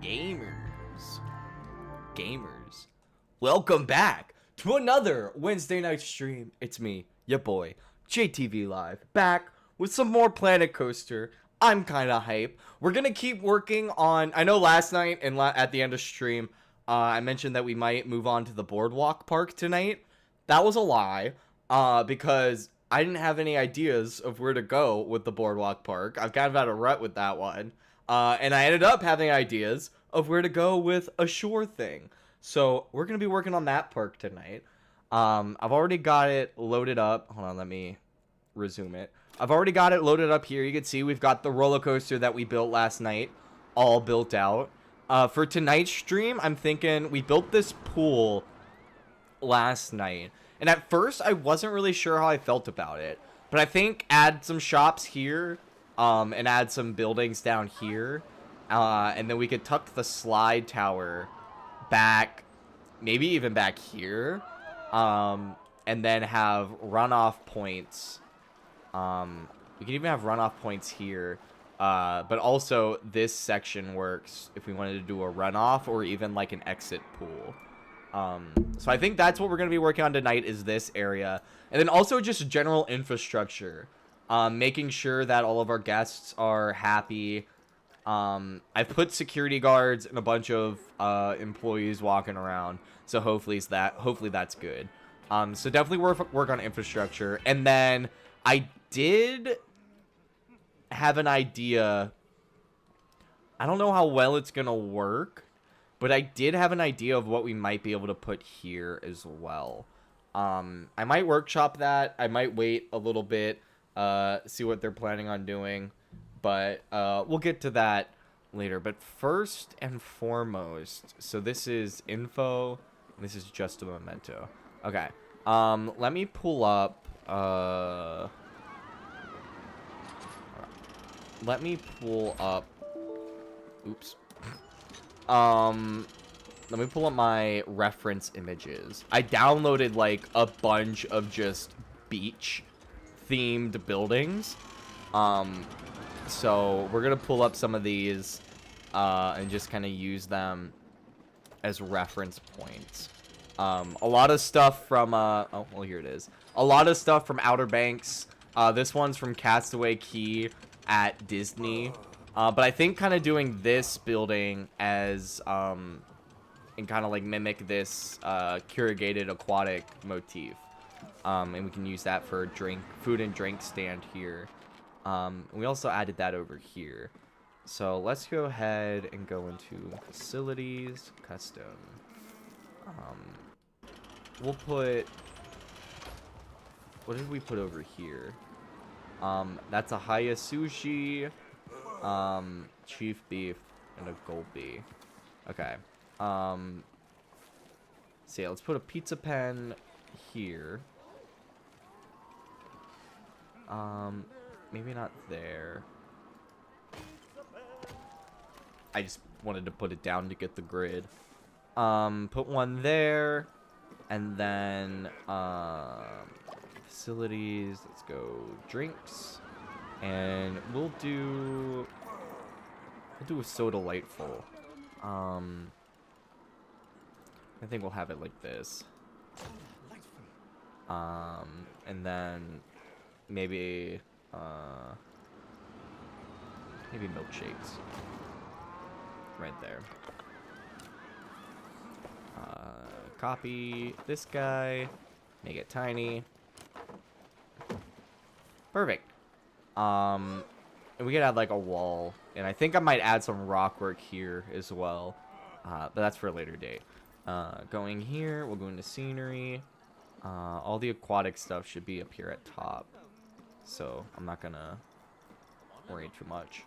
Gamers, welcome back to another Wednesday night stream. It's me, your boy, JTV Live, back with some more Planet Coaster. I'm kind of hype. We're gonna keep working on. I know last night and at the end of stream, I mentioned that we might move on to the Boardwalk Park tonight. That was a lie, because I didn't have any ideas of where to go with the Boardwalk Park. I've kind of had a rut with that one. And I ended up having ideas of where to go with a shore thing. So we're going to be working on that park tonight. I've already got it loaded up. Hold on, let me resume it. I've already got it loaded up here. You can see we've got the roller coaster that we built last night all built out. For tonight's stream, I'm thinking we built this pool last night. And at first, I wasn't really sure how I felt about it. But I think add some shops here. And add some buildings down here. And then we could tuck the slide tower back, maybe even back here. And then have runoff points. We could even have runoff points here. But also, this section works if we wanted to do a runoff or even like an exit pool. So I think that's what we're going to be working on tonight is this area. And then also just general infrastructure. Making sure that all of our guests are happy. I've put security guards and a bunch of employees walking around, so hopefully that's good. So definitely work on infrastructure. And then I did have an idea. I don't know how well it's gonna work, but I did have an idea of what we might be able to put here as well. I might workshop that. I might wait a little bit. See what they're planning on doing, but we'll get to that later. But first and foremost, so this is info, and this is just a memento. Okay, let me pull up, oops, let me pull up my reference images. I downloaded like a bunch of just beach themed buildings, so we're gonna pull up some of these and just kind of use them as reference points. A lot of stuff from oh well, here it is. A lot of stuff from Outer Banks. This one's from Castaway Cay at Disney, but I think kind of doing this building as and kind of like mimic this corrugated aquatic motif. And we can use that for food and drink stand here. We also added that over here. So let's go ahead and go into facilities, custom. We'll put, what did we put over here? That's a Haya sushi, chief beef, and a gulpy. Okay. So yeah, let's put a pizza pen here. Maybe not there. I just wanted to put it down to get the grid. Put one there, and then facilities. Let's go drinks, and we'll do a so delightful. I think we'll have it like this. And then maybe milkshakes right there. Copy this guy, make it tiny. Perfect. And we could add like a wall, and I think I might add some rock work here as well, but that's for a later date. Going here, we'll go into scenery. All the aquatic stuff should be up here at top, so I'm not gonna worry too much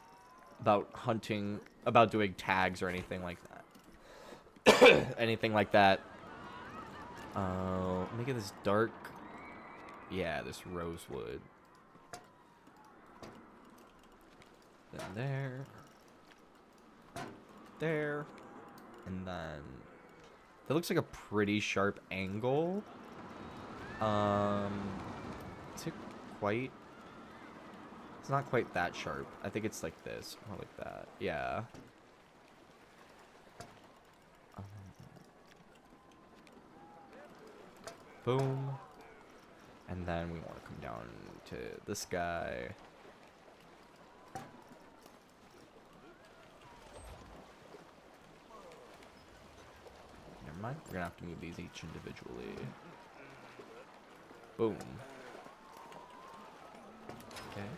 about hunting, about doing tags or anything like that. Anything like that. Make it this dark. Yeah, this rosewood. Then there, and then that looks like a pretty sharp angle. Is it quite? It's not quite that sharp. I think it's like this, more like that. Yeah. Boom. And then we want to come down to this guy. Never mind. We're gonna have to move these each individually. Boom. Okay.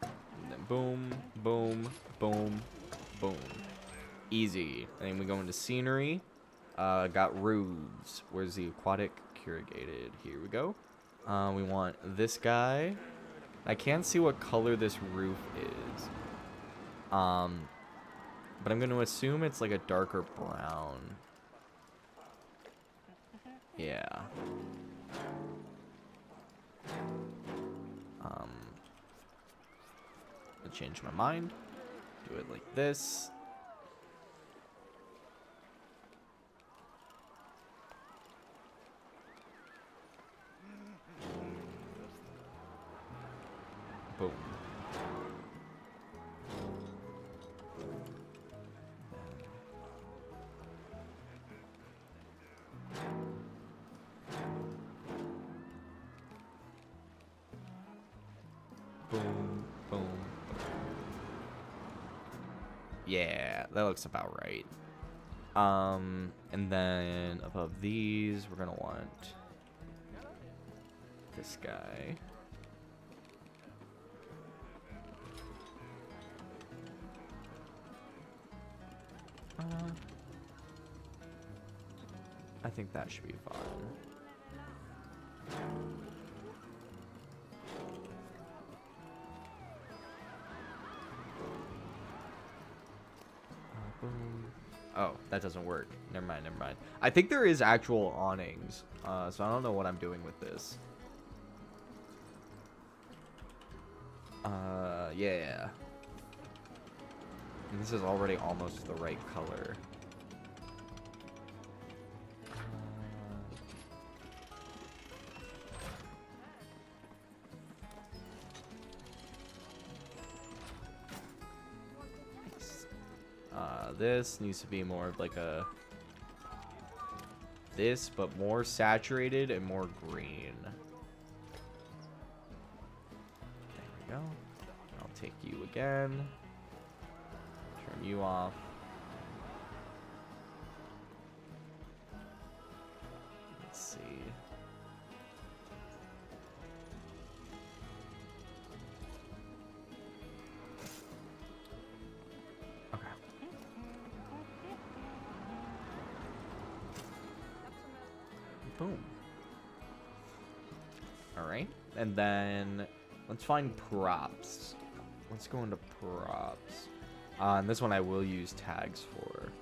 And then boom, boom, boom, boom. Easy. And then we go into scenery. Got roofs. Where's the aquatic corrugated? Here we go. We want this guy. I can't see what color this roof is. But I'm going to assume it's like a darker brown. Yeah. I'll change my mind. Do it like this. Boom. Boom, boom. Yeah, that looks about right. And then above these, we're gonna want this guy. I think that should be fine. Oh, that doesn't work. Never mind, never mind. I think there is actual awnings, so I don't know what I'm doing with this. Yeah. And this is already almost the right color. This needs to be more of like a this, but more saturated and more green. There we go. I'll take you again. Turn you off. Let's see. Boom. Alright. And then let's find props. Let's go into props. And this one I will use tags for.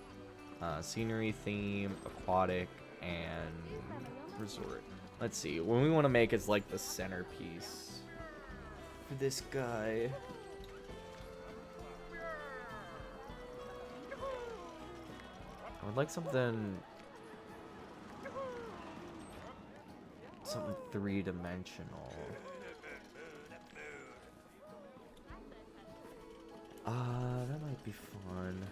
Scenery, theme, aquatic, and resort. Let's see. What we want to make is like the centerpiece for this guy. I would like something three-dimensional. That might be fun.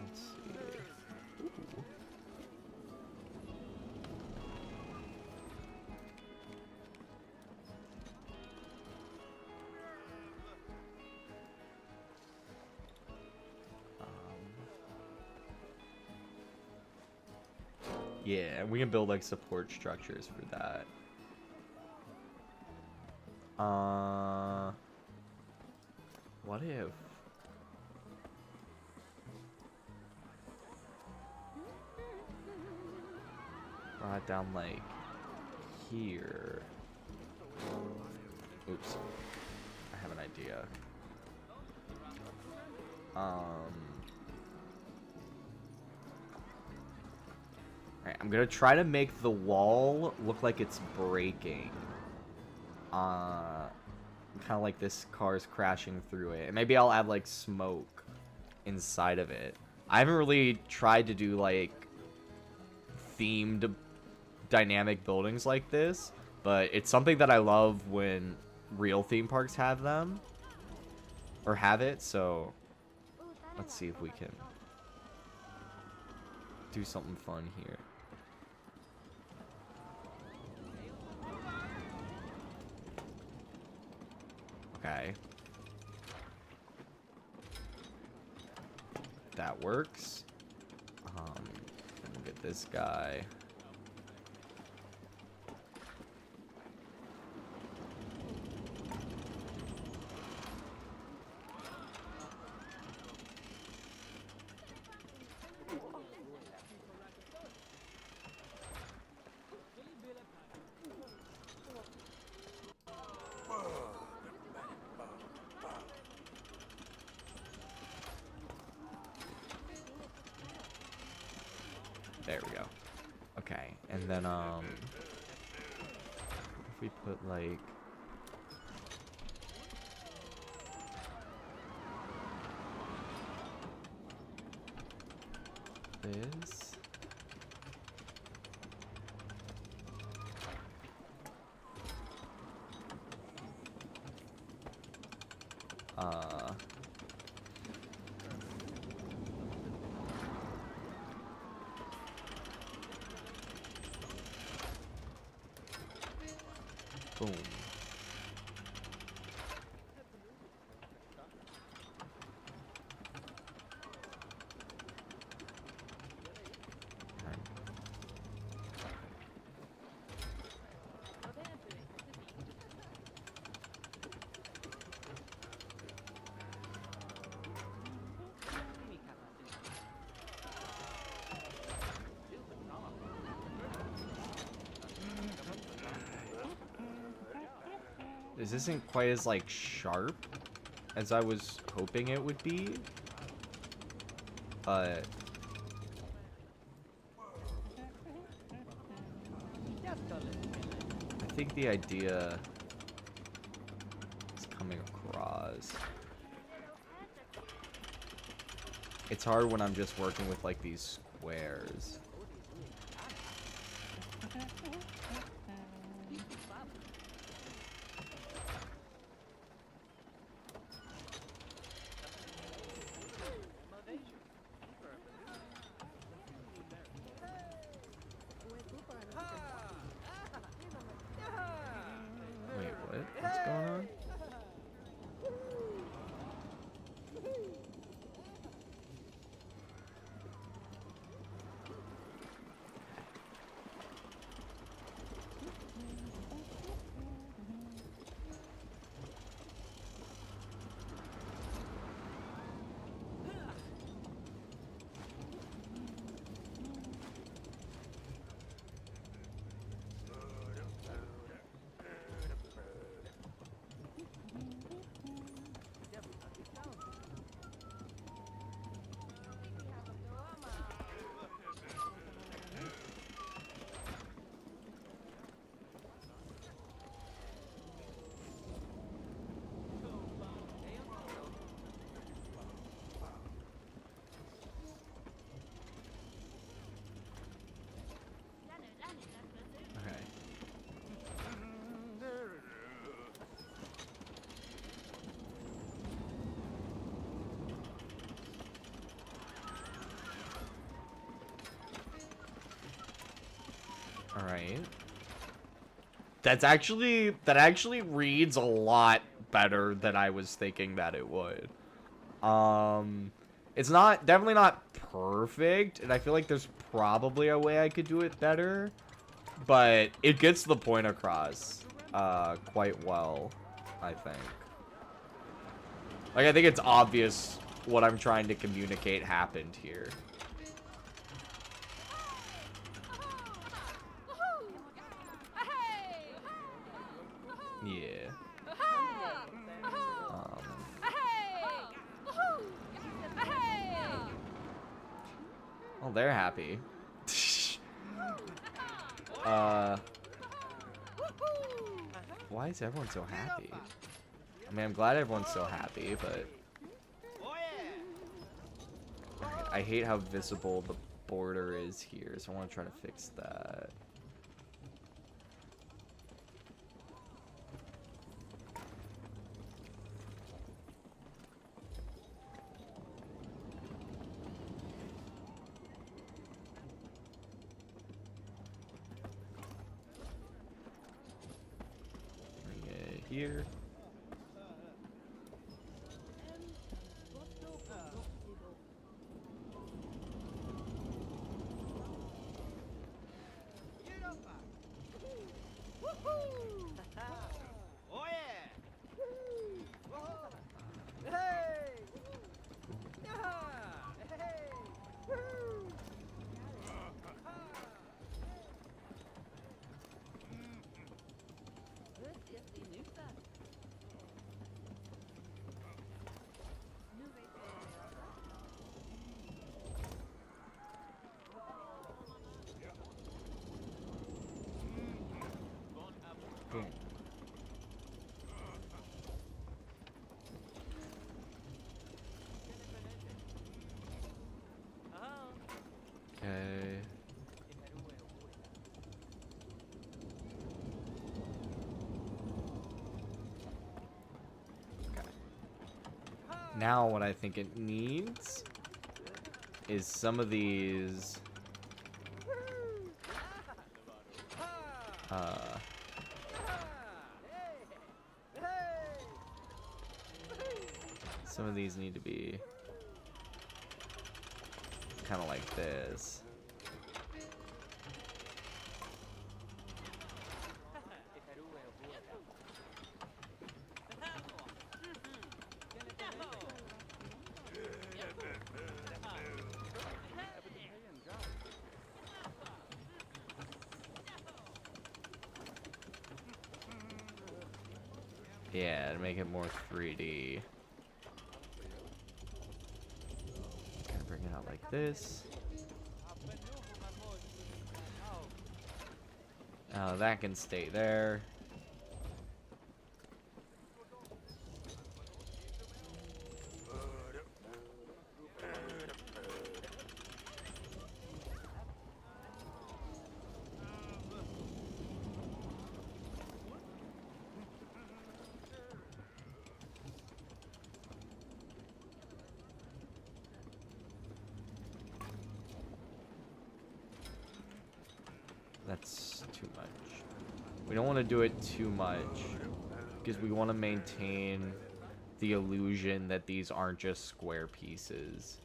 Let's see. Ooh. Yeah, we can build like support structures for that. What if? Brought it down like here. Oops. I have an idea. Alright, I'm gonna try to make the wall look like it's breaking. Kind of like this car's crashing through it. And maybe I'll add like smoke inside of it. I haven't really tried to do like themed dynamic buildings like this, but it's something that I love when real theme parks have them or have it. So let's see if we can do something fun here. Okay. That works. We'll get this guy. There we go. Okay, and then if we put like this, boom. This isn't quite as like sharp as I was hoping it would be, but I think the idea is coming across. It's hard when I'm just working with like these squares. Wait, what? What's going on? All right. That actually reads a lot better than I was thinking that it would. It's definitely not perfect, and I feel like there's probably a way I could do it better, but it gets the point across quite well, I think. Like, I think it's obvious what I'm trying to communicate happened here. Yeah. Oh, they're happy. Why is everyone so happy? I mean, I'm glad everyone's so happy, but Alright, I hate how visible the border is here, so I want to try to fix that. here. Boom. Okay. Now what I think it needs is some of these some of these need to be kind of like this. Yeah, to make it more 3D. Okay, bring it out like this. That can stay there. That's too much. We don't want to do it too much because we want to maintain the illusion that these aren't just square pieces.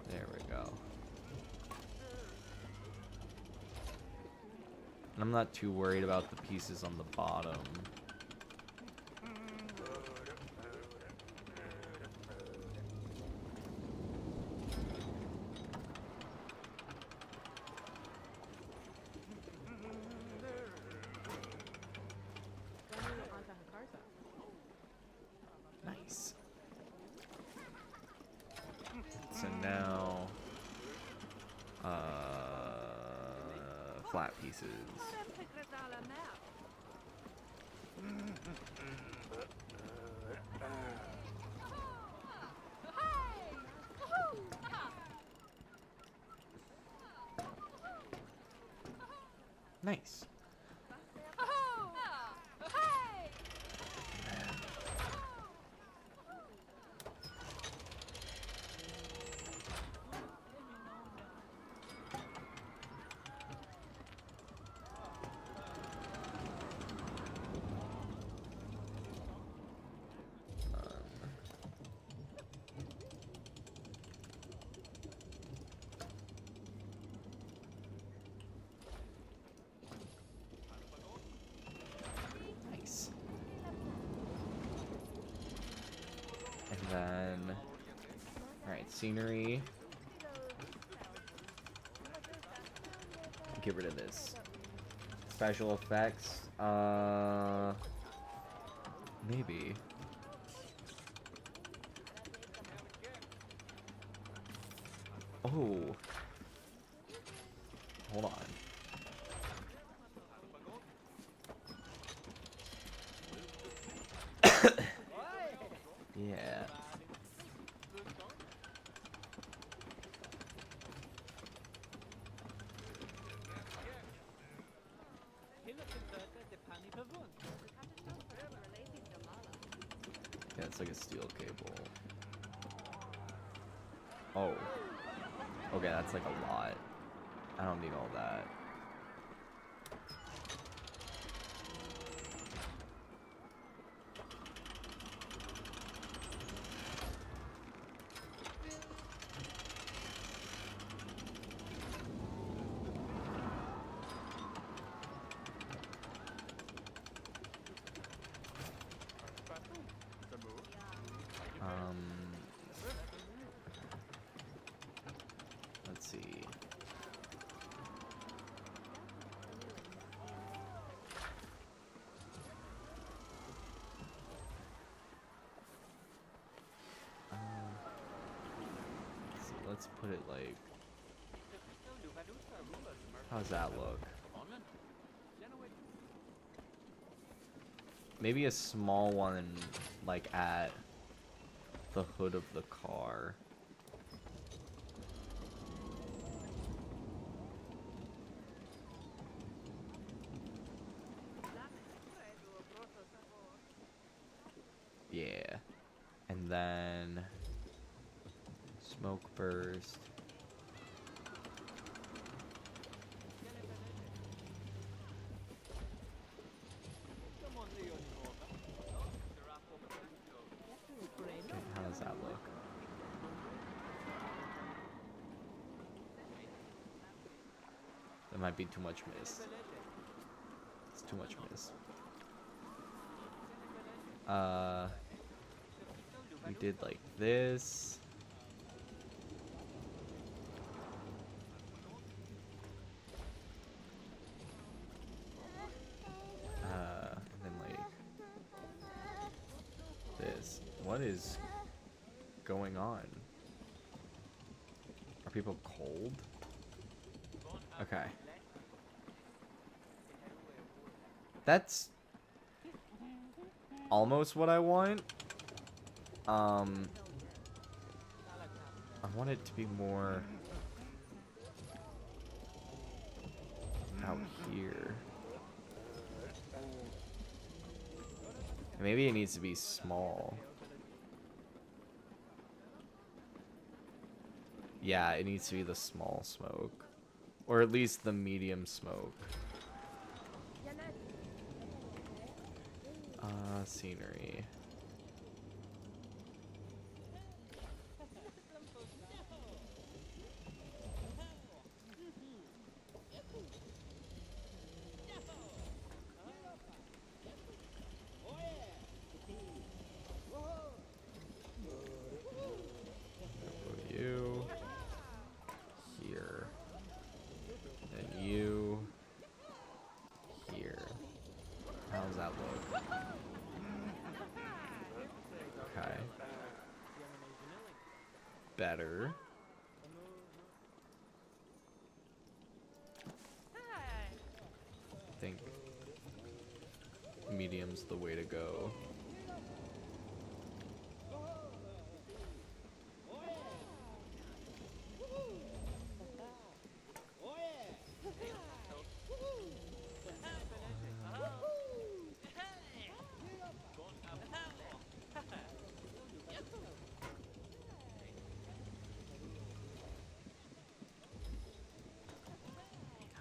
There we go. I'm not too worried about the pieces on the bottom. Nice. So now, flat pieces. Nice. Then, alright, scenery. Get rid of this. Special effects. Maybe. Oh, Oh. Hold on. Yeah. Yeah, it's like a steel cable. Oh. Okay, that's like a lot. I don't need all that. Let's see. Let's put it like. How's that look? Maybe a small one, like at the hood of the car. Yeah. And then smoke burst. Okay, how does that look? That might be too much mist. It's too much mist. We did like this. And then like this. What is going on? Are people cold? Okay. That's almost what I want. I want it to be more out here. Maybe it needs to be small. Yeah, it needs to be the small smoke. Or at least the medium smoke. Scenery. Put you here. And you here. How does that look? Okay. Better. I think medium's the way to go.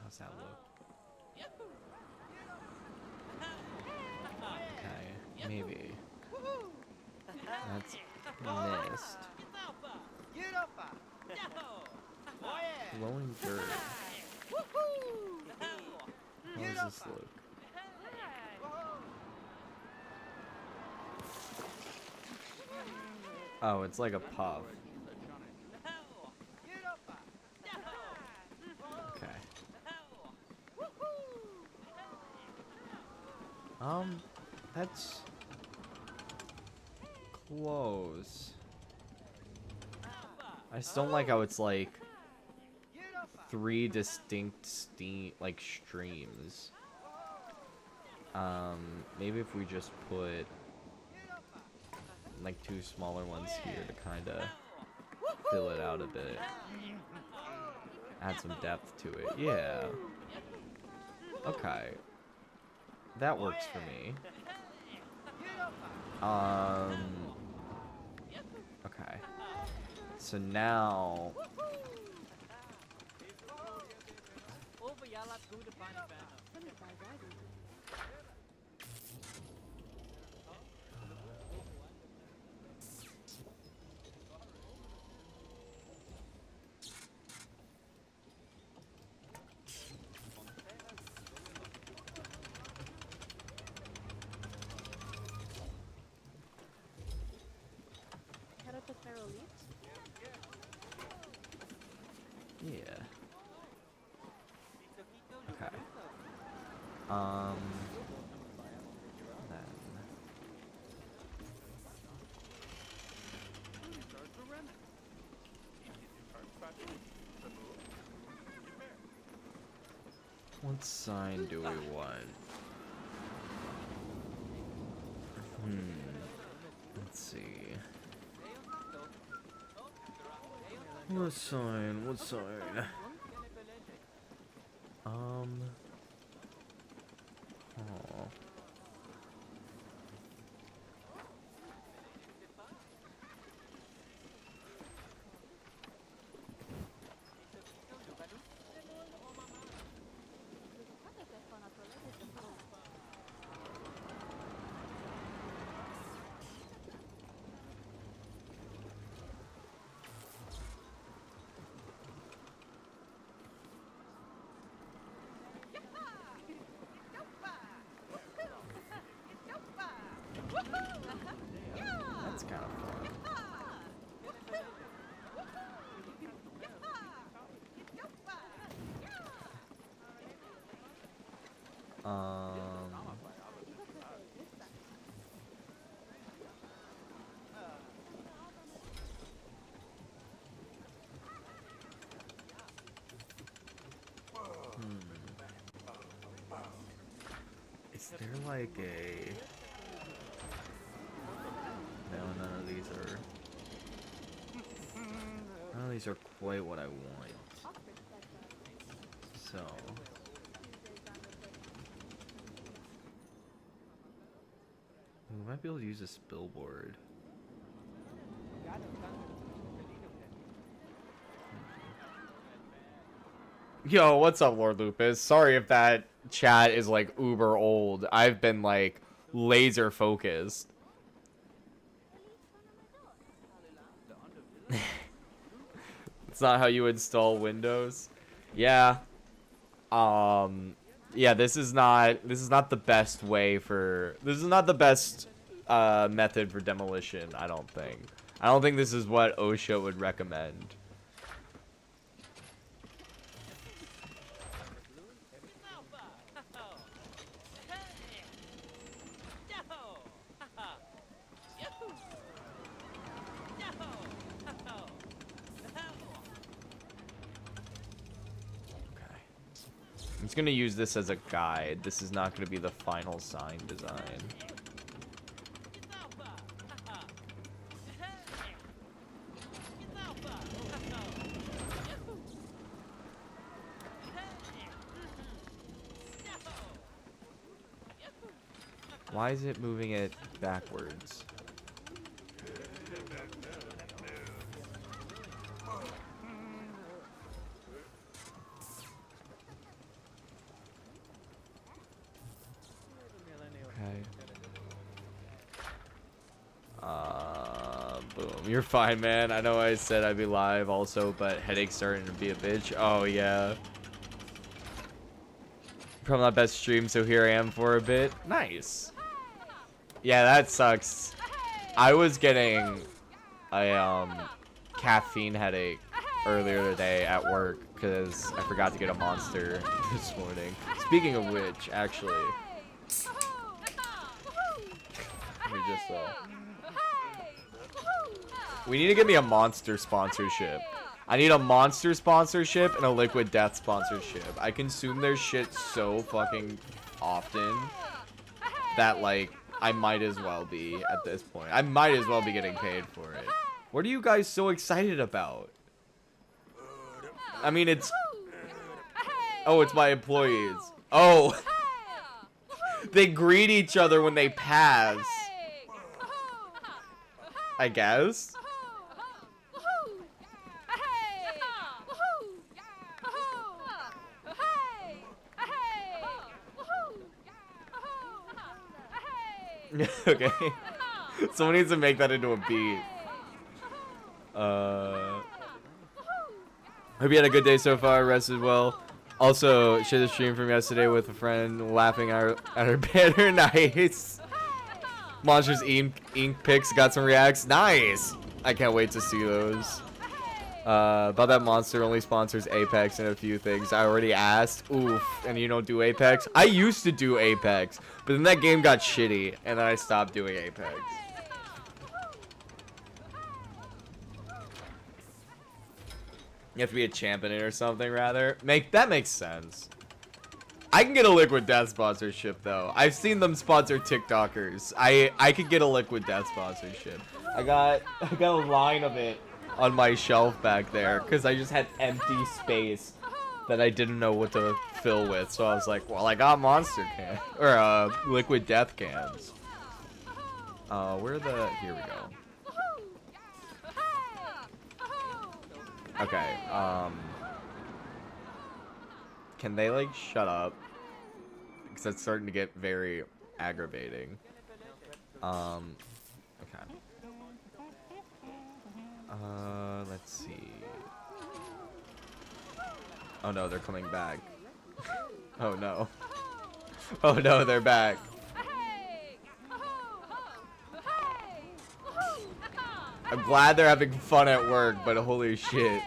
How's that look? Okay, maybe. That's missed. Glowing dirt. How does this look? Oh, it's like a puff. Okay. That's close. I just don't like how it's like 3 distinct like streams. Maybe if we just put like 2 smaller ones here to kind of fill it out a bit. Add some depth to it. Yeah. Okay. That works for me. Okay. So now yeah. Okay. Then what sign do we want? Let's see. What sign? What sign? Oh. That's kind of fun. Is there like a... No, none of these are... None of these are quite what I want. So... We might be able to use this billboard. Yo, what's up, Lord Lupus? Sorry if that chat is like uber old. I've been like laser focused. It's not how you install Windows. Yeah. Yeah, this is not the best way for... This is not the best method for demolition, I don't think. I don't think this is what OSHA would recommend. I'm just gonna use this as a guide. This is not gonna be the final sign design. Why is it moving it backwards? Boom. You're fine, man. I know I said I'd be live also, but headache's starting to be a bitch. Oh, yeah. Probably not best stream, so here I am for a bit. Nice. Yeah, that sucks. I was getting a caffeine headache earlier today at work because I forgot to get a monster this morning. Speaking of which, actually, let me just we need to get me a monster sponsorship. I need a Monster sponsorship and a Liquid Death sponsorship. I consume their shit so fucking often that, like, I might as well be at this point. I might as well be getting paid for it. What are you guys so excited about? I mean, it's... Oh, it's my employees. Oh. They greet each other when they pass. I guess. Okay. Someone needs to make that into a beat. Hope you had a good day so far, rested well. Also, shared the stream from yesterday with a friend, laughing at her banner. Nice. Monsters ink pics got some reacts. Nice. I can't wait to see those. About that monster only sponsors Apex and a few things. I already asked. Oof. And you don't do Apex? I used to do Apex, but then that game got shitty, and then I stopped doing Apex. You have to be a champion or something, rather. That makes sense. I can get a Liquid Death sponsorship, though. I've seen them sponsor TikTokers. I could get a Liquid Death sponsorship. I got a line of it on my shelf back there because I just had empty space that I didn't know what to fill with. So I was like, well, I got Monster can or Liquid Death cans. Here we go. Okay, can they, like, shut up? Because that's starting to get very aggravating. Okay. Let's see. Oh no, they're coming back. Oh no. Oh no, they're back. I'm glad they're having fun at work, but holy shit.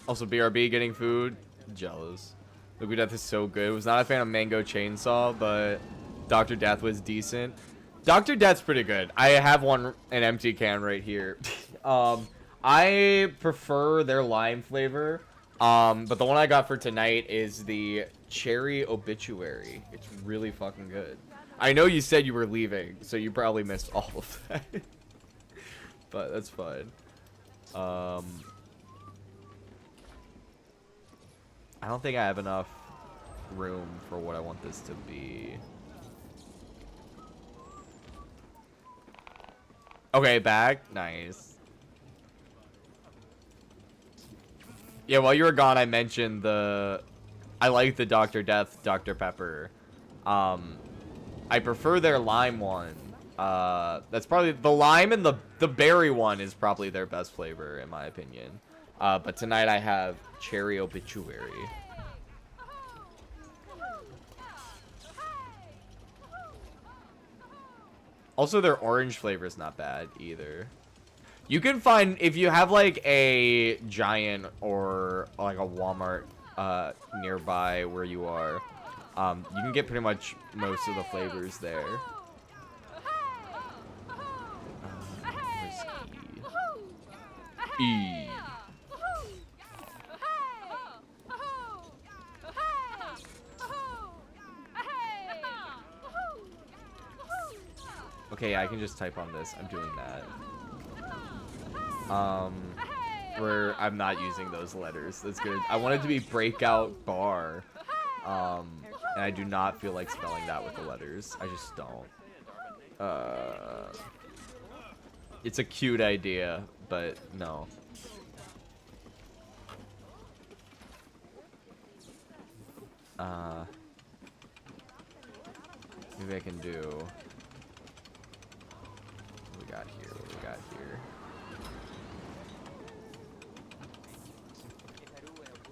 Also, BRB getting food. Jealous. Liquid Death is so good. Was not a fan of Mango Chainsaw, but Dr. Death was decent. Dr. Death's pretty good. I have an empty can right here. I prefer their lime flavor. But the one I got for tonight is the Cherry Obituary. It's really fucking good. I know you said you were leaving, so you probably missed all of that. But that's fine. I don't think I have enough room for what I want this to be. Okay, back. Nice. Yeah, while you were gone, I mentioned I like the Dr. Death Dr. Pepper. I prefer their lime one. That's probably the lime, and the berry one is probably their best flavor in my opinion. But tonight I have Cherry Obituary. Also, their orange flavor is not bad either. You can find, if you have like a Giant or like a Walmart nearby where you are, you can get pretty much most of the flavors there. Where's E? Okay, yeah, I can just type on this. I'm doing that. Where I'm not using those letters. That's good. I want it to be breakout bar. And I do not feel like spelling that with the letters. I just don't. It's a cute idea, but no. Maybe I can do... What we got here? What we got here?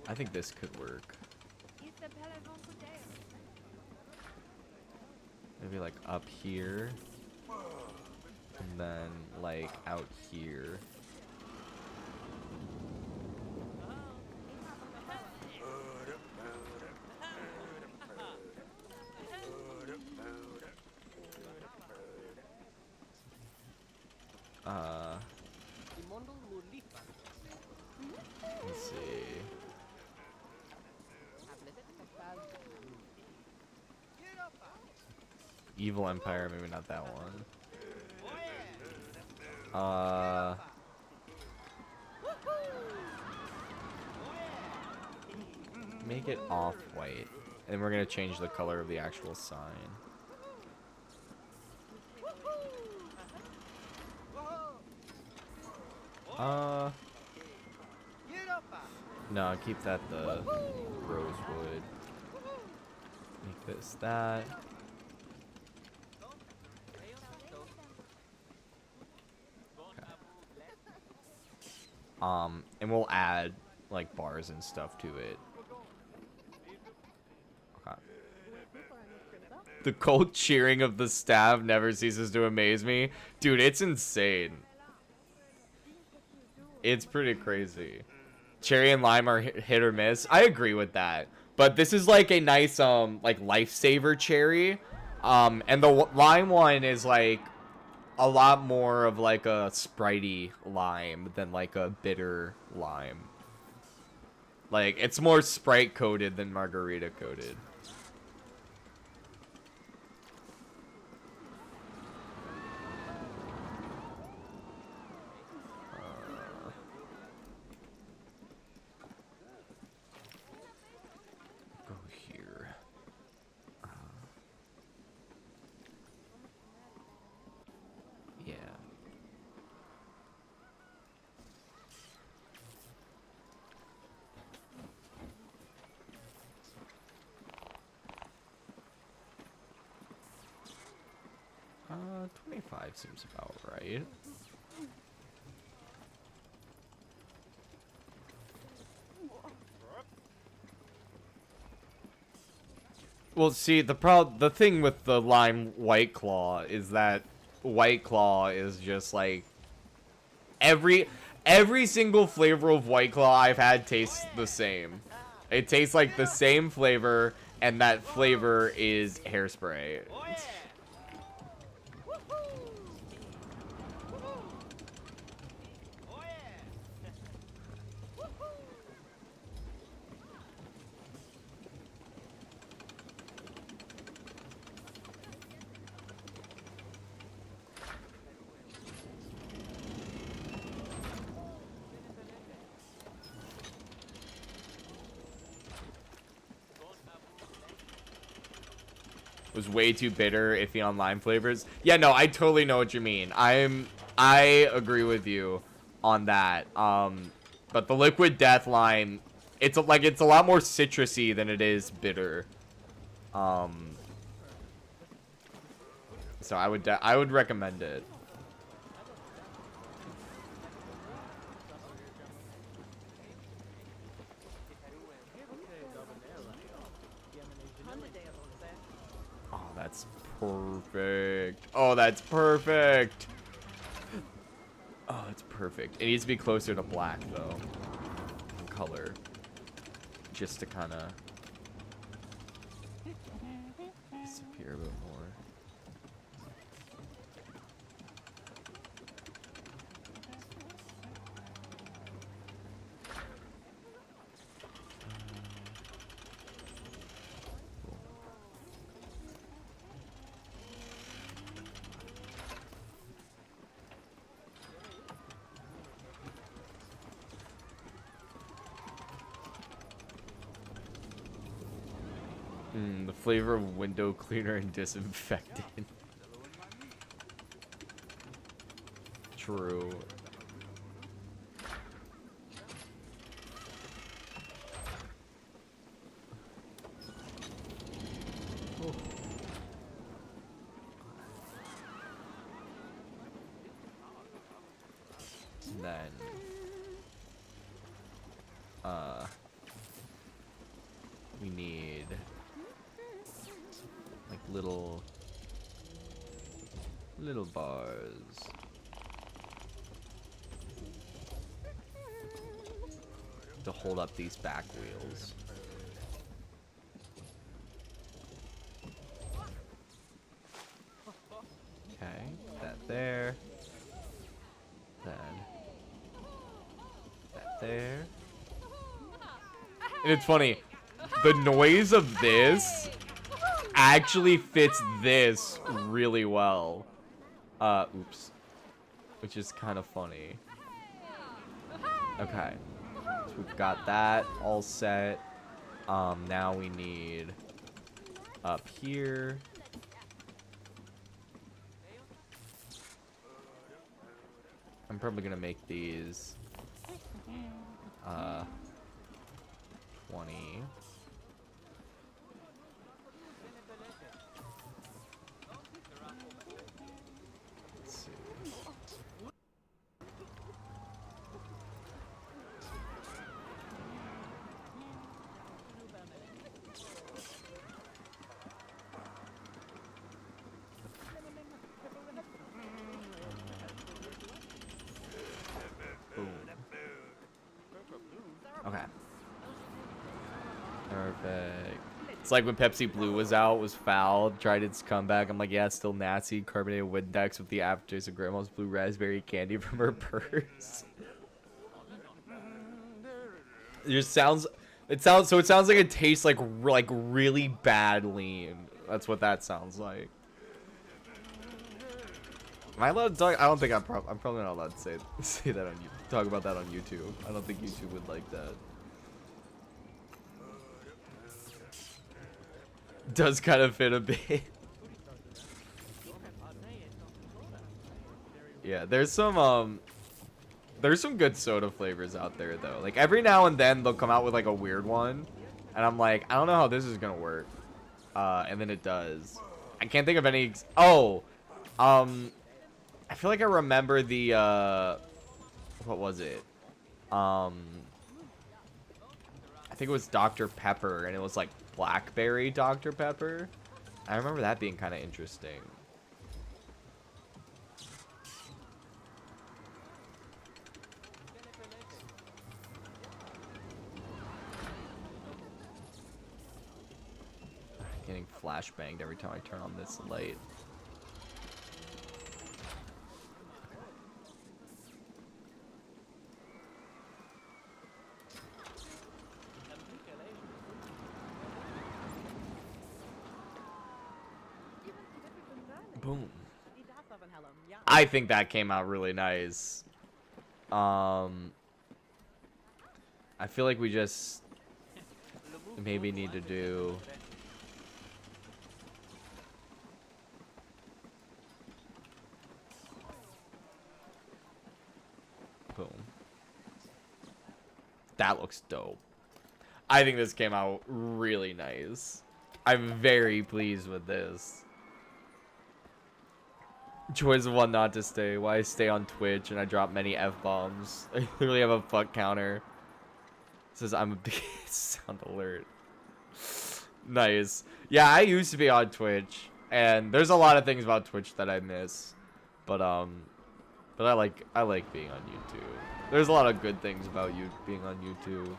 I think this could work. Maybe like up here. And then like out here. Let's see. Evil Empire, maybe not that one. Make it off-white. And we're gonna change the color of the actual sign. No, keep that the rosewood. Make this that. Okay. And we'll add like bars and stuff to it. Okay. The cold cheering of the staff never ceases to amaze me. Dude, it's insane. It's pretty crazy. Cherry and lime are hit or miss. I agree with that. But this is like a nice like lifesaver cherry. And the lime one is like a lot more of like a spritey lime than like a bitter lime. Like it's more Sprite coated than margarita coated. Go here. Yeah. 25 seems about right. Well, see, the thing with the lime White Claw is that White Claw is just like every single flavor of White Claw I've had tastes the same. It tastes like the same flavor, and that flavor is hairspray. Was way too bitter, iffy on lime flavors. Yeah, no, I totally know what you mean. I agree with you on that. But the liquid death lime, it's a lot more citrusy than it is bitter. So I would recommend it. That's perfect. Oh, that's perfect. Oh, it's perfect. It needs to be closer to black, though. In color. Just to kind of disappear a bit more. The flavor of window cleaner and disinfectant. True. Oh. And then we need like little bars. To hold up these back wheels. Okay, that there. Then there. And it's funny, the noise of this actually fits this really well. Oops. Which is kind of funny. Okay. So we've got that all set. Now we need up here. I'm probably gonna make these 20. Let's see. Boom. Okay. Perfect. It's like when Pepsi Blue was out, was fouled, tried its comeback. I'm like, yeah, it's still nasty. Carbonated Windex with the aftertaste of Grandma's blue raspberry candy from her purse. It just sounds. It sounds like it tastes like really bad lean. That's what that sounds like. Am I allowed to talk? I don't think I'm probably not allowed to say that on talk about that on YouTube. I don't think YouTube would like that. Does kind of fit a bit. Yeah, there's some good soda flavors out there though. Like every now and then they'll come out with like a weird one, and I'm like, I don't know how this is gonna work. And then it does. I can't think of any. I feel like I remember the what was it? I think it was Dr. Pepper, and it was like blackberry Dr. Pepper. I remember that being kind of interesting. Getting flashbanged every time I turn on this light. Boom. I think that came out really nice. I feel like we just maybe need to do boom. That looks dope. I think this came out really nice. I'm very pleased with this. Choice of one not to stay. Why I stay on Twitch and I drop many F-bombs. I literally have a fuck counter. It says I'm a big sound alert. Nice. Yeah, I used to be on Twitch, and there's a lot of things about Twitch that I miss. But I like being on YouTube. There's a lot of good things about you being on YouTube.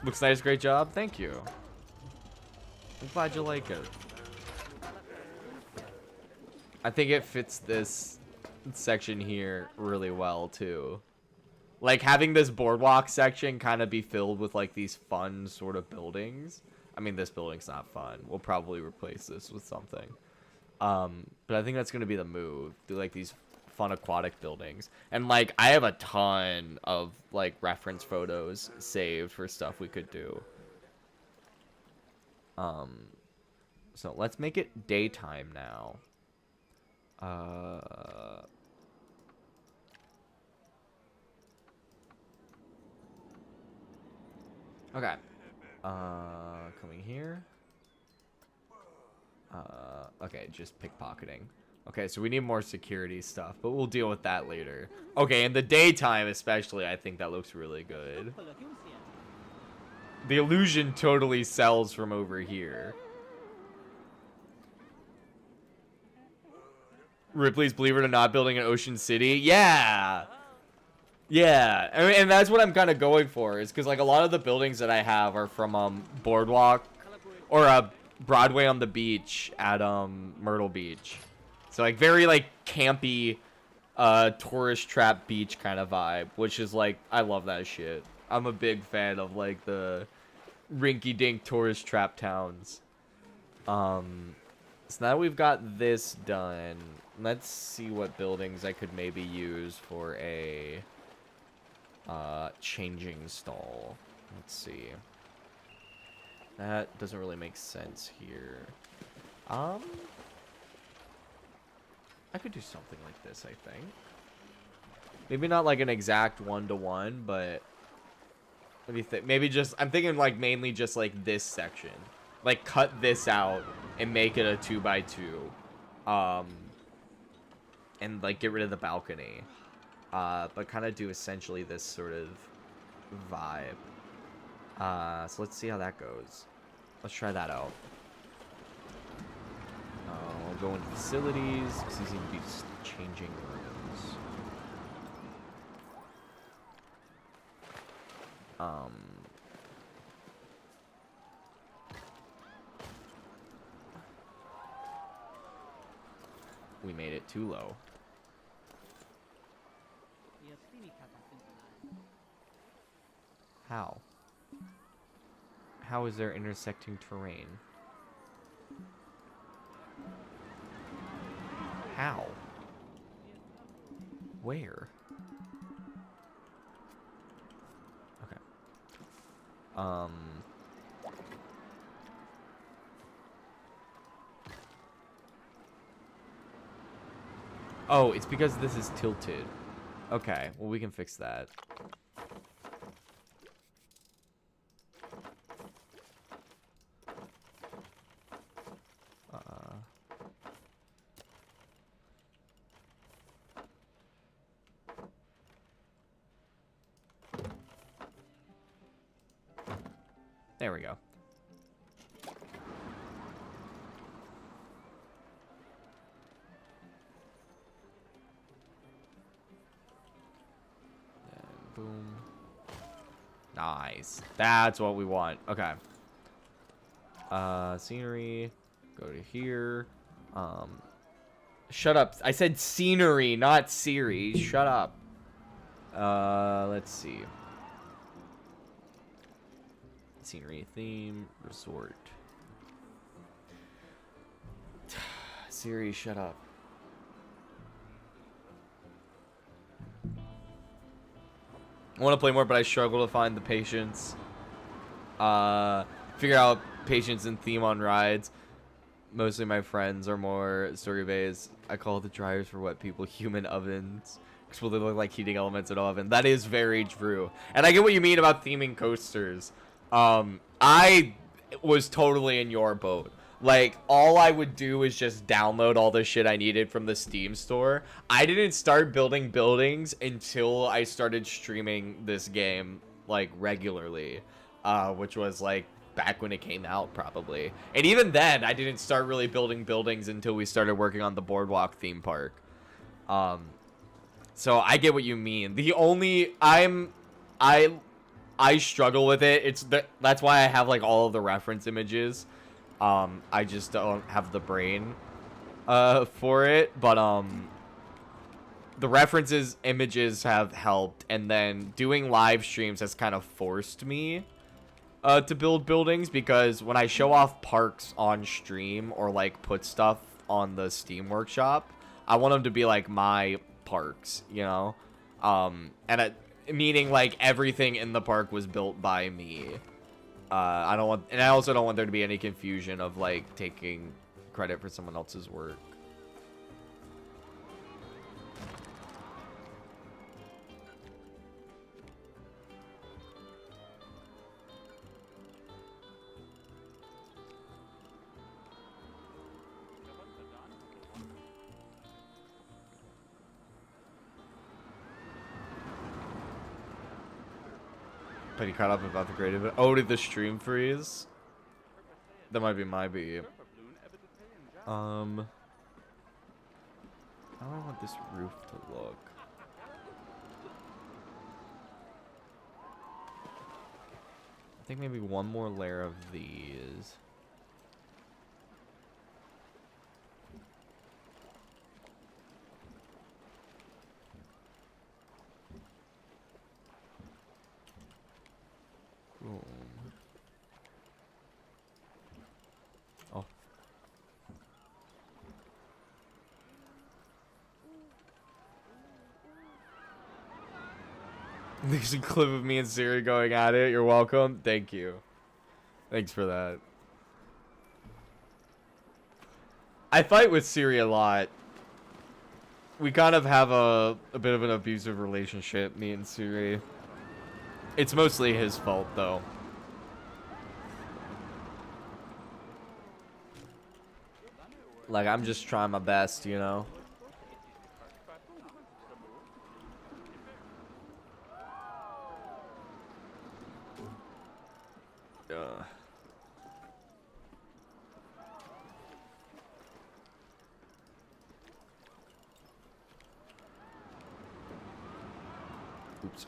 Looks nice, great job. Thank you. I'm glad you like it. I think it fits this section here really well too. Like having this boardwalk section kind of be filled with like these fun sort of buildings. I mean, this building's not fun. We'll probably replace this with something. But I think that's gonna be the move. Do like these fun aquatic buildings, and like I have a ton of like reference photos saved for stuff we could do. So let's make it daytime now. Okay. Coming here. Okay, just pickpocketing. Okay, so we need more security stuff, but we'll deal with that later. Okay, in the daytime especially, I think that looks really good. The illusion totally sells from over here. Ripley's Believe It or Not building in Ocean City. Yeah. Yeah. I mean, and that's what I'm kind of going for, is because like a lot of the buildings that I have are from Boardwalk or Broadway on the beach at Myrtle Beach. So like very like campy tourist trap beach kind of vibe, which is like I love that shit. I'm a big fan of like the rinky dink tourist trap towns. So now we've got this done. Let's see what buildings I could maybe use for a changing stall. Let's see. That doesn't really make sense here. I could do something like this, I think. Maybe not like an exact one-to-one, but maybe just I'm thinking like mainly just like this section. Like cut this out and make it a 2x2. And like get rid of the balcony. But kind of do essentially this sort of vibe. So let's see how that goes. Let's try that out. I'll go into facilities. This seems to be just changing rooms. We made it too low. How? How is there intersecting terrain? How? Where? Okay. Oh, it's because this is tilted. Okay, well we can fix that. There we go. And boom. Nice. That's what we want. Okay. Scenery. Go to here. Shut up. I said scenery, not series. Shut up. Let's see. Scenery theme, resort. Siri, shut up. I want to play more, but I struggle to find the patience. Figure out patience and theme on rides. Mostly my friends are more story-based. I call the dryers for wet people human ovens. Because they look like heating elements in an oven. That is very true. And I get what you mean about theming coasters. I was totally in your boat. Like, all I would do is just download all the shit I needed from the Steam store. I didn't start building buildings until I started streaming this game, like, regularly. Which was, like, back when it came out, probably. And even then, I didn't start really building buildings until we started working on the Boardwalk theme park. So I get what you mean. The only... I struggle with it. That's why I have like all of the reference images. I just don't have the brain for it, but the references images have helped, and then doing live streams has kind of forced me to build buildings, because when I show off parks on stream or like put stuff on the Steam Workshop, I want them to be like my parks, you know? Meaning like everything in the park was built by me. I also don't want there to be any confusion of like taking credit for someone else's work. Pretty caught up about the great event. Oh, did the stream freeze? That might be my beat. How do I want this roof to look? I think maybe one more layer of these. There's a clip of me and Siri going at it. You're welcome. Thank you. Thanks for that. I fight with Siri a lot. We kind of have a bit of an abusive relationship, me and Siri. It's mostly his fault, though. Like, I'm just trying my best, you know? Oops.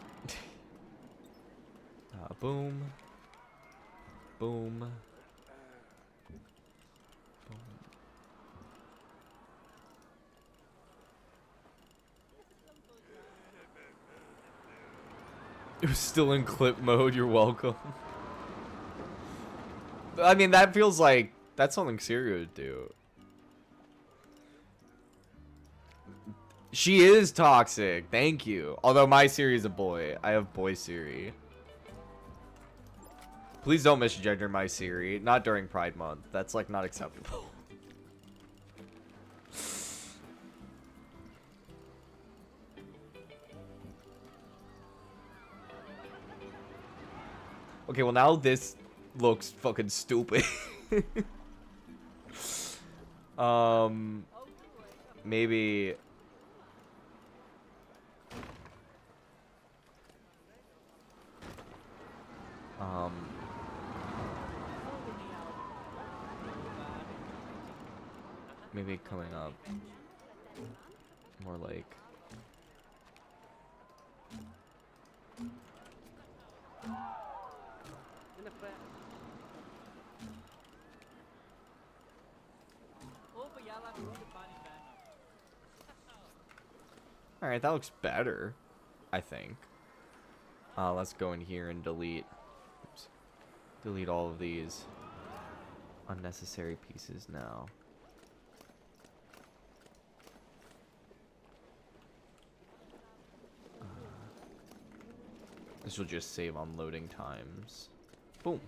Boom. Boom. Boom. It was still in clip mode, you're welcome. I mean, that feels like that's something Siri would do. She is toxic, thank you. Although my Siri is a boy. I have boy Siri. Please don't misgender my Siri. Not during Pride Month. That's like not acceptable. Okay, well now this looks fucking stupid. Maybe maybe coming up more like Alright, that looks better, I think. Let's go in here and delete. Oops. Delete all of these unnecessary pieces now. This will just save on loading times. Boom.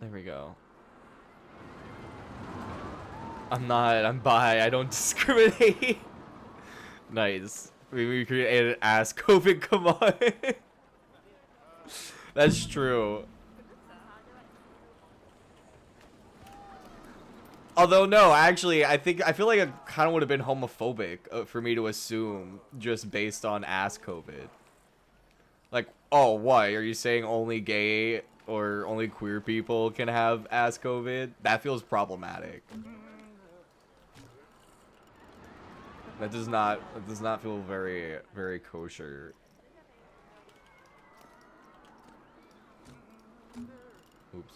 There we go. I'm bi, I don't discriminate. Nice. We created ass COVID, come on. That's true. Although no, actually, I feel like it kind of would have been homophobic for me to assume just based on ass COVID. Like, oh, what? Are you saying only gay or only queer people can have ass COVID? That feels problematic. That does not feel very, very kosher. Oops.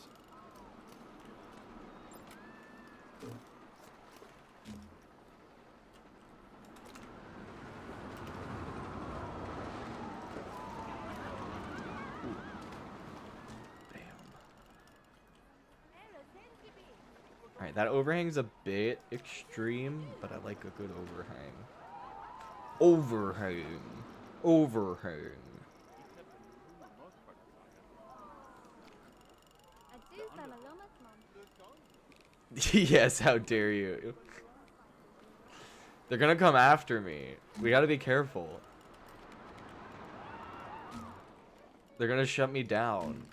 Alright, that overhang's a bit extreme, but I like a good overhang. Overhang. Overhang. Yes, how dare you. They're gonna come after me. We gotta be careful. They're gonna shut me down.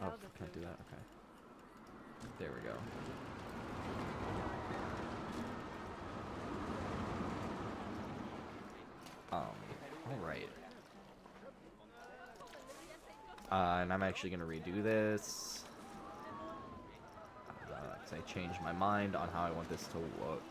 Oh, can't do that. Okay. There we go. All right. And I'm actually gonna redo this because I changed my mind on how I want this to look.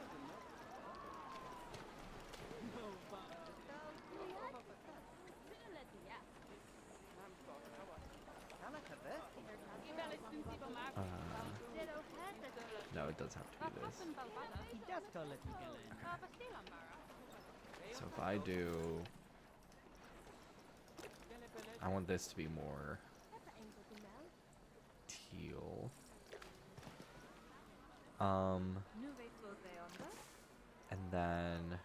No, it does have to be this. Okay. So if I do, I want this to be more teal. And then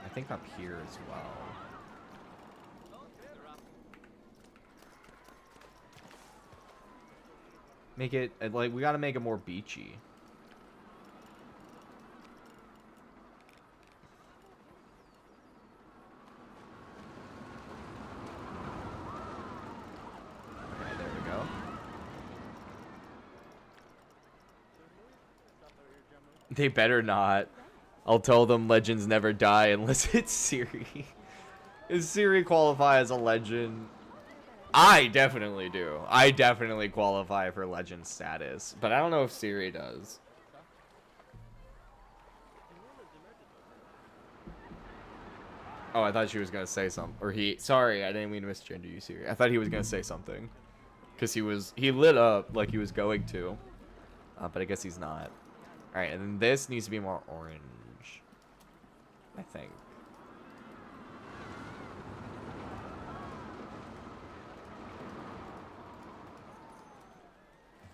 I think up here as well. Make it like we gotta make it more beachy. Okay, there we go. They better not. I'll tell them legends never die unless it's Siri. Does Siri qualify as a legend? I definitely do. I definitely qualify for legend status, but I don't know if Siri does. Oh, I thought she was gonna say something, or he. Sorry, I didn't mean to misgender you, Siri. I thought he was gonna say something, cause he lit up like he was going to, but I guess he's not. All right, and then this needs to be more orange, I think.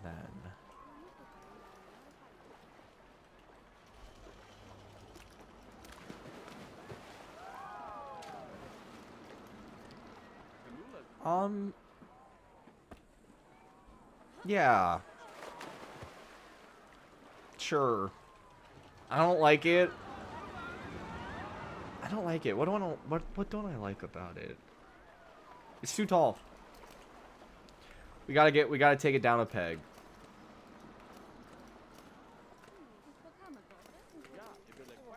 Then yeah. Sure. I don't like it. I don't like it. What don't I like about it? It's too tall. We gotta take it down a peg.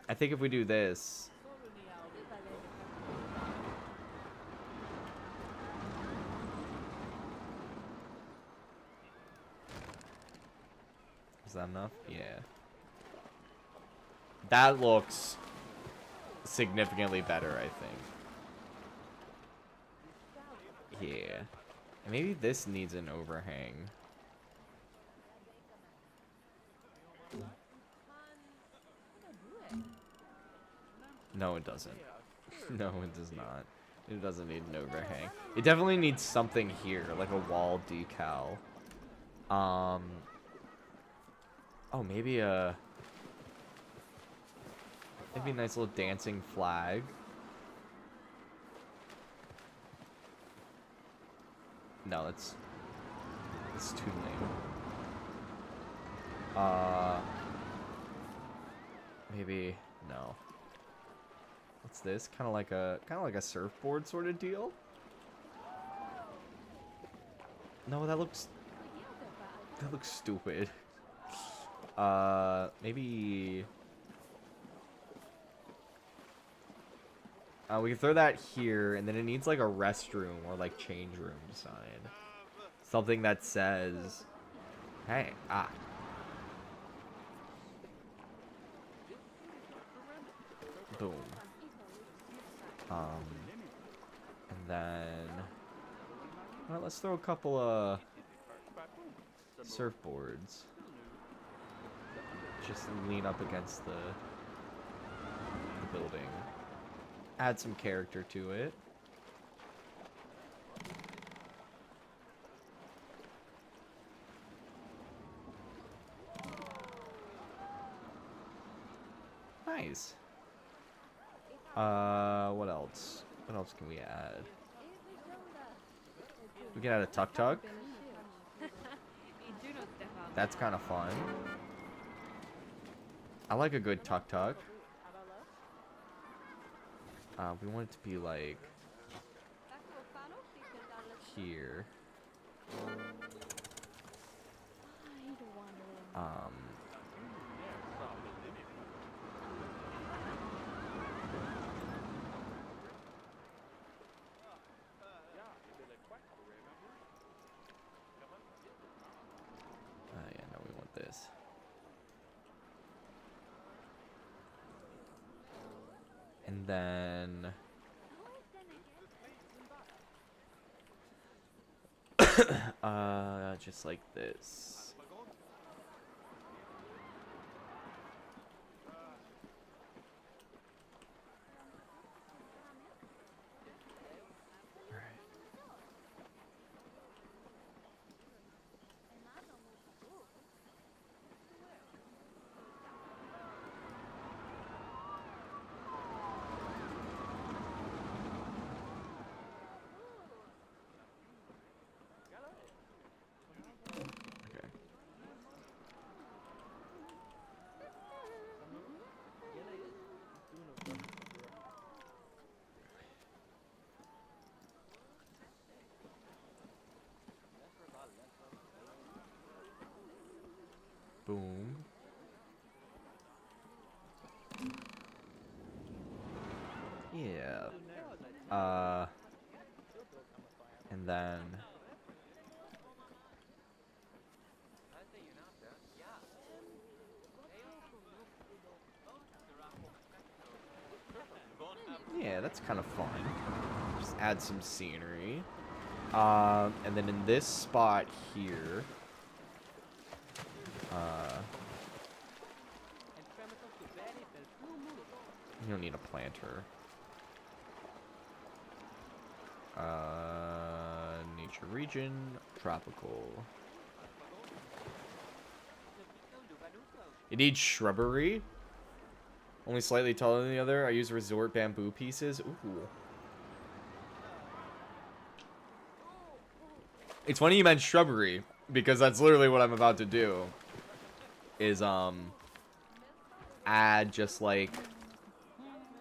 I think if we do this. Is that enough? Yeah. That looks significantly better, I think. Yeah. And maybe this needs an overhang. No, it doesn't. No, it does not. It doesn't need an overhang. It definitely needs something here, like a wall decal. Oh, maybe a nice little dancing flag. No, it's too lame. Maybe no. What's this? Kind of like a surfboard sort of deal. No, that looks stupid. Maybe we can throw that here, and then it needs like a restroom or like change room sign. Something that says, "Hey, boom." And then, well, let's throw a couple of surfboards. Just lean up against the building. Add some character to it. Nice. What else? What else can we add? We can add a tuk-tuk. That's kind of fun. I like a good tuk-tuk. We want it to be like here. Yeah, no, we want this. And then just like this. then yeah, that's kind of fun. Just add some scenery. And then in this spot here, you don't need a planter. Nature region, tropical. You need shrubbery. Only slightly taller than the other. I use resort bamboo pieces. Ooh. It's funny you mentioned shrubbery, because that's literally what I'm about to do. Is, add just like,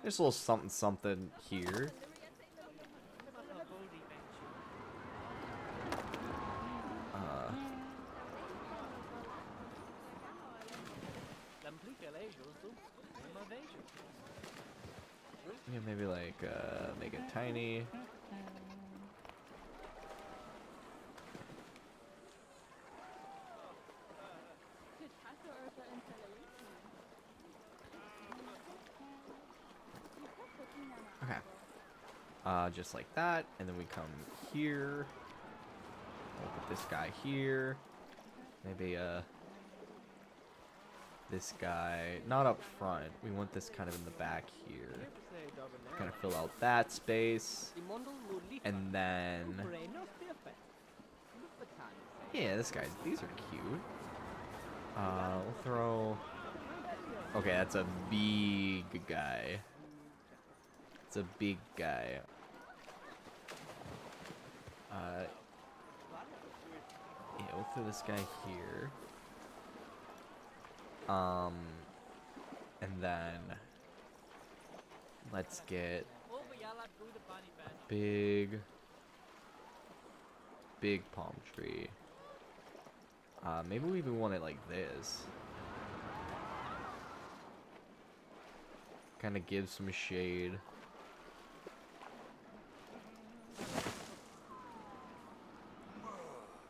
there's a little something something here. Yeah, maybe like, make it tiny. Okay. Just like that, and then we come here. We'll put this guy here. Maybe, this guy, not up front. We want this kind of in the back here. Kind of fill out that space. And then, yeah, this guy's, these are cute. We'll throw, okay, that's a big guy. It's a big guy. Yeah, we'll throw this guy here. And then let's get big palm tree. Maybe we even want it like this. Kind of give some shade.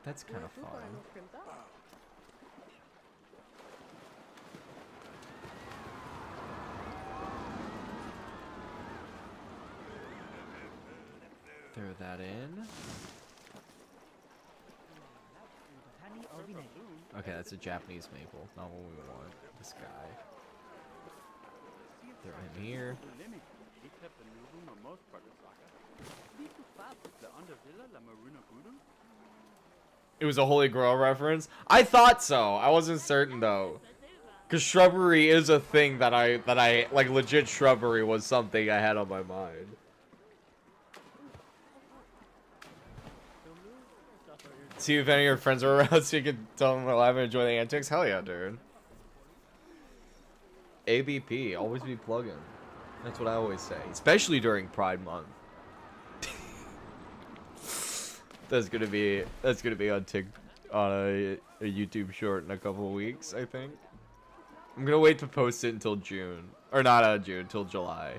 That's kind of fun. Throw that in. Okay, that's a Japanese maple. Not what we want. This guy. Throw him here. It was a Holy Grail reference? I thought so. I wasn't certain though. Cause shrubbery is a thing that I like, legit shrubbery was something I had on my mind. See if any of your friends are around so you can tell them we're live and enjoy the antics. Hell yeah, dude. ABP, always be plugging. That's what I always say, especially during Pride Month. That's gonna be on a YouTube short in a couple of weeks, I think. I'm gonna wait to post it until June, or not June, until July.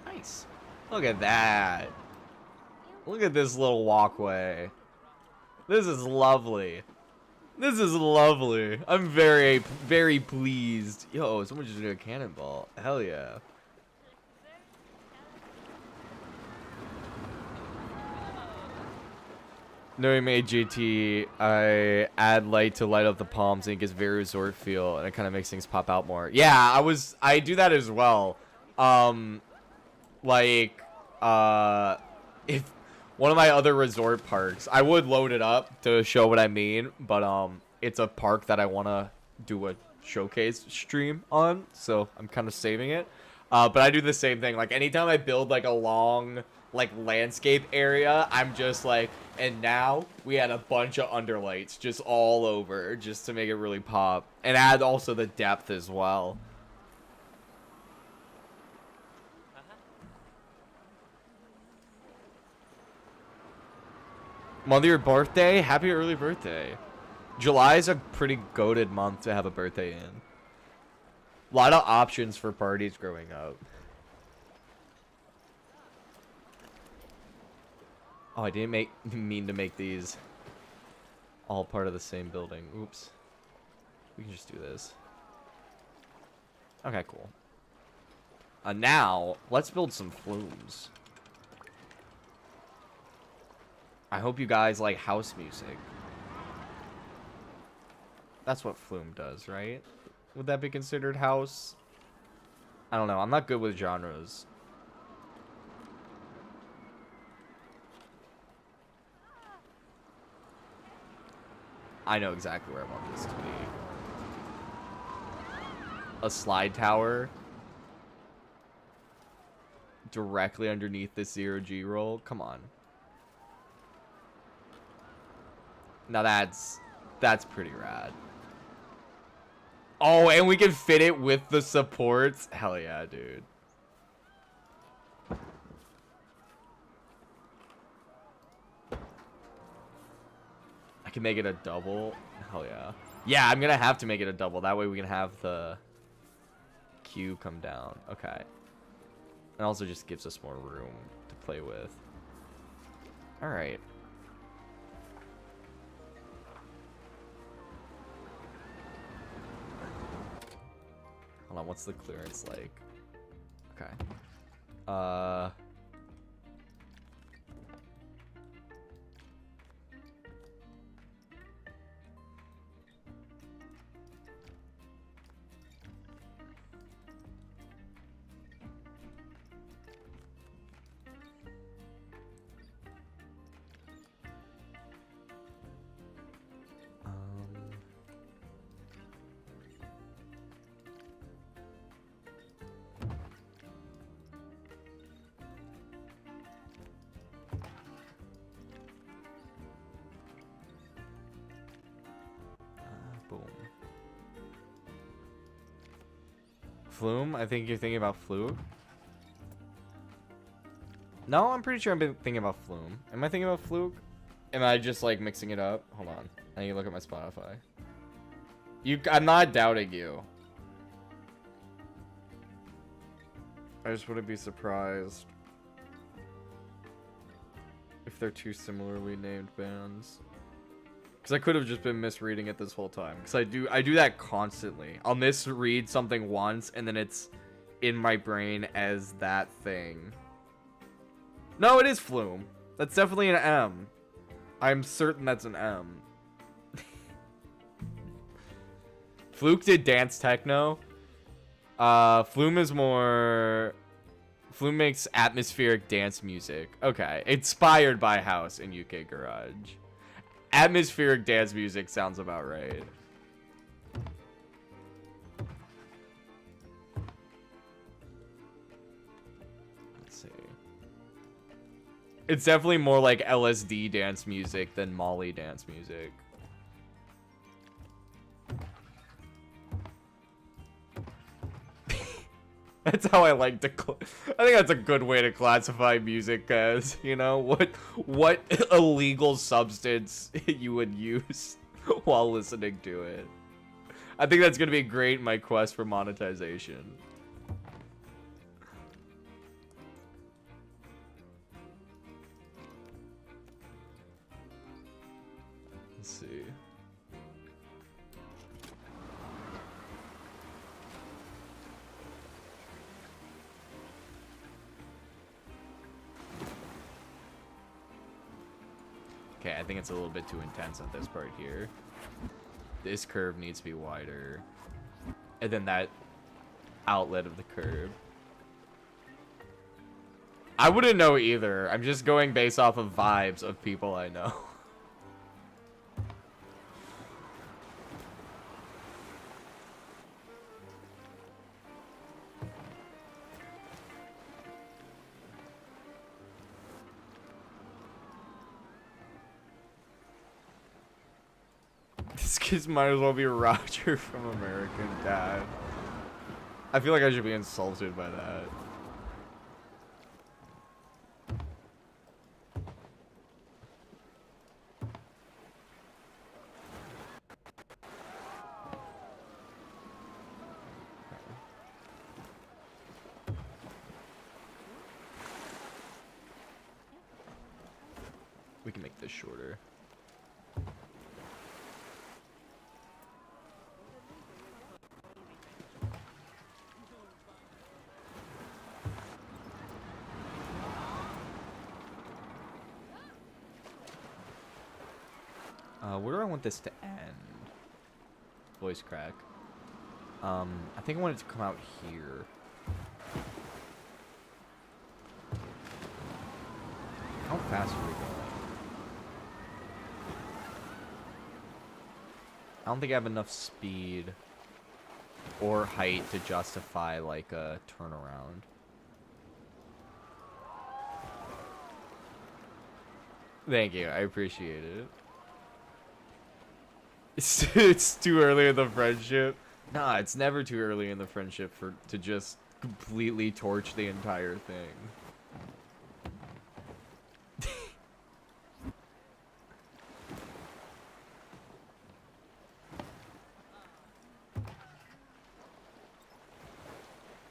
Nice. Look at that. Look at this little walkway. This is lovely. This is lovely. I'm very, very pleased. Yo, someone just did a cannonball. Hell yeah. Knowing me, GT, I add light to light up the palms and it gets very resort feel and it kind of makes things pop out more. Yeah, I do that as well. If one of my other resort parks, I would load it up to show what I mean, but it's a park that I want to do a showcase stream on, so I'm kind of saving it. But I do the same thing. Like anytime I build like a long like landscape area, I'm just like, and now we had a bunch of underlights just all over just to make it really pop and add also the depth as well. Month of your birthday? Happy early birthday. July is a pretty goated month to have a birthday in. A lot of options for parties growing up. Oh, I didn't mean to make these all part of the same building. Oops. We can just do this. Okay, cool. Now, let's build some flumes. I hope you guys like house music. That's what flume does, right? Would that be considered house? I don't know. I'm not good with genres. I know exactly where I want this to be. A slide tower. Directly underneath this 0G roll. Come on. Now that's pretty rad. Oh, and we can fit it with the supports. Hell yeah, dude. I can make it a double. Hell yeah. Yeah, I'm gonna have to make it a double. That way we can have the Q come down. Okay. It also just gives us more room to play with. Alright. Hold on, what's the clearance like? Okay. Boom. Flume? I think you're thinking about Fluke. No, I'm pretty sure I'm thinking about Flume. Am I thinking about Fluke? Am I just like mixing it up? Hold on. I need to look at my Spotify. I'm not doubting you. I just wouldn't be surprised if they're two similarly named bands. Because I could have just been misreading it this whole time. Because I do that constantly. I'll misread something once, and then it's in my brain as that thing. No, it is Flume. That's definitely an M. I'm certain that's an M. Fluke did dance techno. Flume is more... Flume makes atmospheric dance music. Okay. Inspired by house in UK Garage. Atmospheric dance music sounds about right. Let's see. It's definitely more like LSD dance music than Molly dance music. That's how I like to. I think that's a good way to classify music as, you know, what illegal substance you would use while listening to it. I think that's gonna be great in my quest for monetization. Let's see. Okay, I think it's a little bit too intense at this part here. This curve needs to be wider. And then that outlet of the curve. I wouldn't know either. I'm just going based off of vibes of people I know. This kid might as well be Roger from American Dad. I feel like I should be insulted by that. this shorter. Where do I want this to end? Voice crack. I think I want it to come out here. How fast are we going? I don't think I have enough speed or height to justify like a turnaround. Thank you, I appreciate it. It's too early in the friendship. Nah, it's never too early in the friendship to just completely torch the entire thing.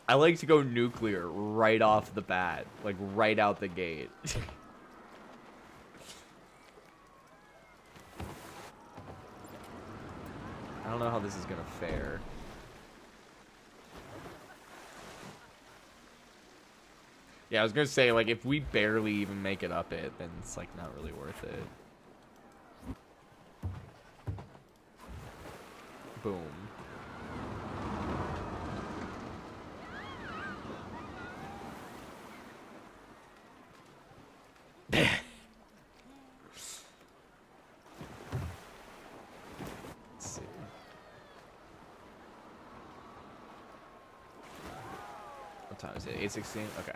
I like to go nuclear right off the bat, like right out the gate. I don't know how this is gonna fare. Yeah, I was gonna say, like, if we barely even make it up it, then it's like not really worth it. Boom. Let's see. What time is it? 8:16? Okay.